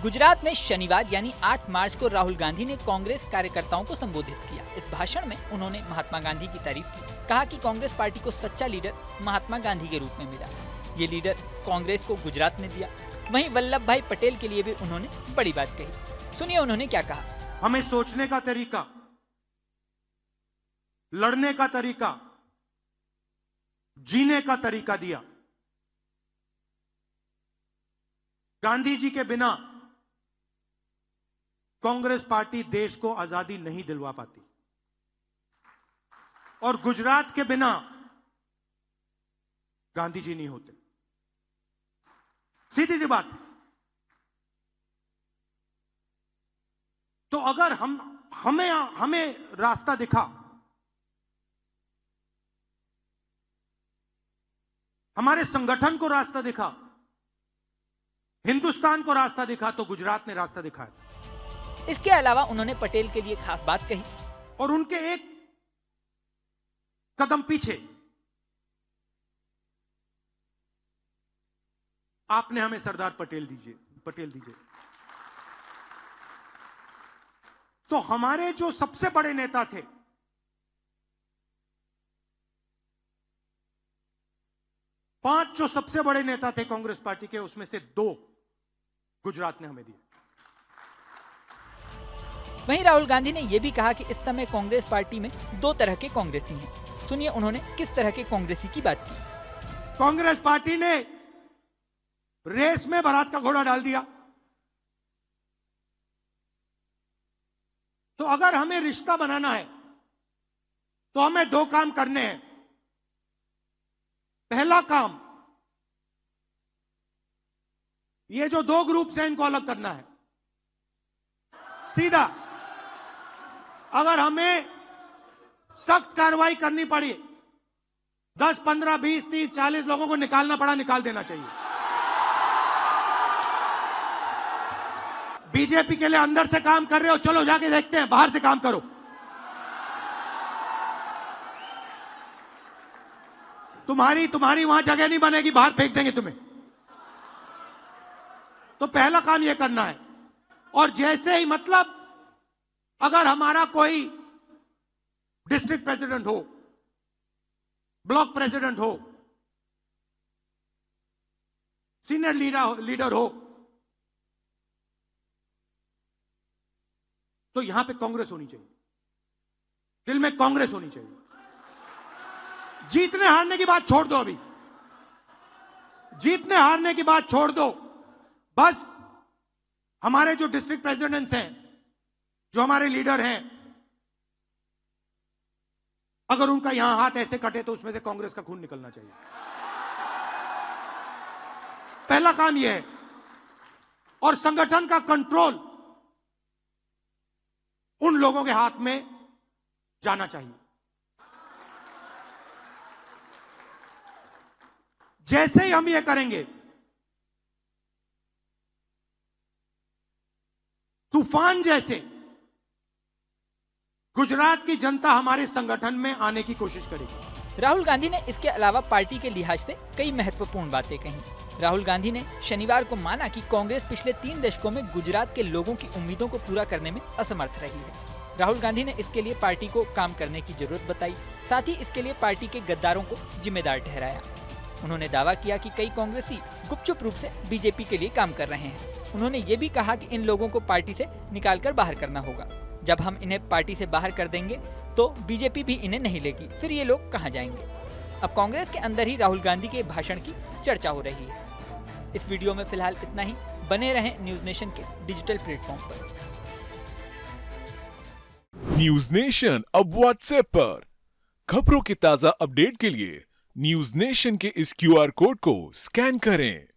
गुजरात में शनिवार यानी 8 मार्च को राहुल गांधी ने कांग्रेस कार्यकर्ताओं को संबोधित किया। इस भाषण में उन्होंने महात्मा गांधी की तारीफ की। कहा कि कांग्रेस पार्टी को सच्चा लीडर महात्मा गांधी के रूप में मिला। ये लीडर कांग्रेस को गुजरात ने दिया। वहीं वल्लभ भाई पटेल के लिए भी उन्होंने बड़ी बात कही। सुनिए उन्होंने क्या कहा। हमें सोचने का तरीका, लड़ने का तरीका, जीने का तरीका दिया। गांधी जी के बिना कांग्रेस पार्टी देश को आजादी नहीं दिलवा पाती और गुजरात के बिना गांधी जी नहीं होते। सीधी सी बात। तो अगर हमें रास्ता दिखा, हमारे संगठन को रास्ता दिखा, हिंदुस्तान को रास्ता दिखा, तो गुजरात ने रास्ता दिखाया। इसके अलावा उन्होंने पटेल के लिए खास बात कही और उनके एक कदम पीछे आपने हमें सरदार पटेल दीजिए। तो हमारे जो सबसे बड़े नेता थे, पांच जो सबसे बड़े नेता थे कांग्रेस पार्टी के, उसमें से 2 गुजरात ने हमें दिए। वहीं राहुल गांधी ने यह भी कहा कि इस समय कांग्रेस पार्टी में 2 तरह के कांग्रेसी हैं। सुनिए उन्होंने किस तरह के कांग्रेसी की बात की। कांग्रेस पार्टी ने रेस में बारात का घोड़ा डाल दिया। तो अगर हमें रिश्ता बनाना है तो हमें 2 काम करने हैं। पहला काम, ये जो 2 ग्रुप हैं इनको अलग करना है। सीधा। अगर हमें सख्त कार्रवाई करनी पड़ी, 10, 15, 20, 30, 40 लोगों को निकालना पड़ा, निकाल देना चाहिए। बीजेपी के लिए अंदर से काम कर रहे हो, चलो जाके देखते हैं, बाहर से काम करो। तुम्हारी वहां जगह नहीं बनेगी, बाहर फेंक देंगे तुम्हें। तो पहला काम यह करना है। और जैसे ही, मतलब अगर हमारा कोई डिस्ट्रिक्ट प्रेसिडेंट हो, ब्लॉक प्रेसिडेंट हो, सीनियर लीडर हो, तो यहां पे कांग्रेस होनी चाहिए, दिल में कांग्रेस होनी चाहिए। जीतने हारने की बात छोड़ दो। अभी जीतने हारने की बात छोड़ दो। बस हमारे जो डिस्ट्रिक्ट प्रेसिडेंट्स हैं, जो हमारे लीडर हैं, अगर उनका यहां हाथ ऐसे कटे तो उसमें से कांग्रेस का खून निकलना चाहिए। पहला काम यह है। और संगठन का कंट्रोल उन लोगों के हाथ में जाना चाहिए। जैसे ही हम ये करेंगे, तूफान जैसे गुजरात की जनता हमारे संगठन में आने की कोशिश करेगी। राहुल गांधी ने इसके अलावा पार्टी के लिहाज से कई महत्वपूर्ण बातें कही। राहुल गांधी ने शनिवार को माना कि कांग्रेस पिछले 3 दशकों में गुजरात के लोगों की उम्मीदों को पूरा करने में असमर्थ रही है। राहुल गांधी ने इसके लिए पार्टी को काम करने की जरूरत बताई। साथ ही इसके लिए पार्टी के गद्दारों को जिम्मेदार ठहराया। उन्होंने दावा किया कि कई कांग्रेसी गुपचुप रूप से बीजेपी के लिए काम कर रहे हैं। उन्होंने ये भी कहा कि इन लोगों को पार्टी से निकालकर बाहर करना होगा। जब हम इन्हें पार्टी से बाहर कर देंगे तो बीजेपी भी इन्हें नहीं लेगी, फिर ये लोग कहां जाएंगे। अब कांग्रेस के अंदर ही राहुल गांधी के भाषण की चर्चा हो रही है। इस वीडियो में फिलहाल इतना ही। बने रहें न्यूज नेशन के डिजिटल प्लेटफॉर्म पर। न्यूज नेशन अब व्हाट्सएप पर। खबरों की ताजा अपडेट के लिए न्यूज नेशन के इस QR कोड को स्कैन करें।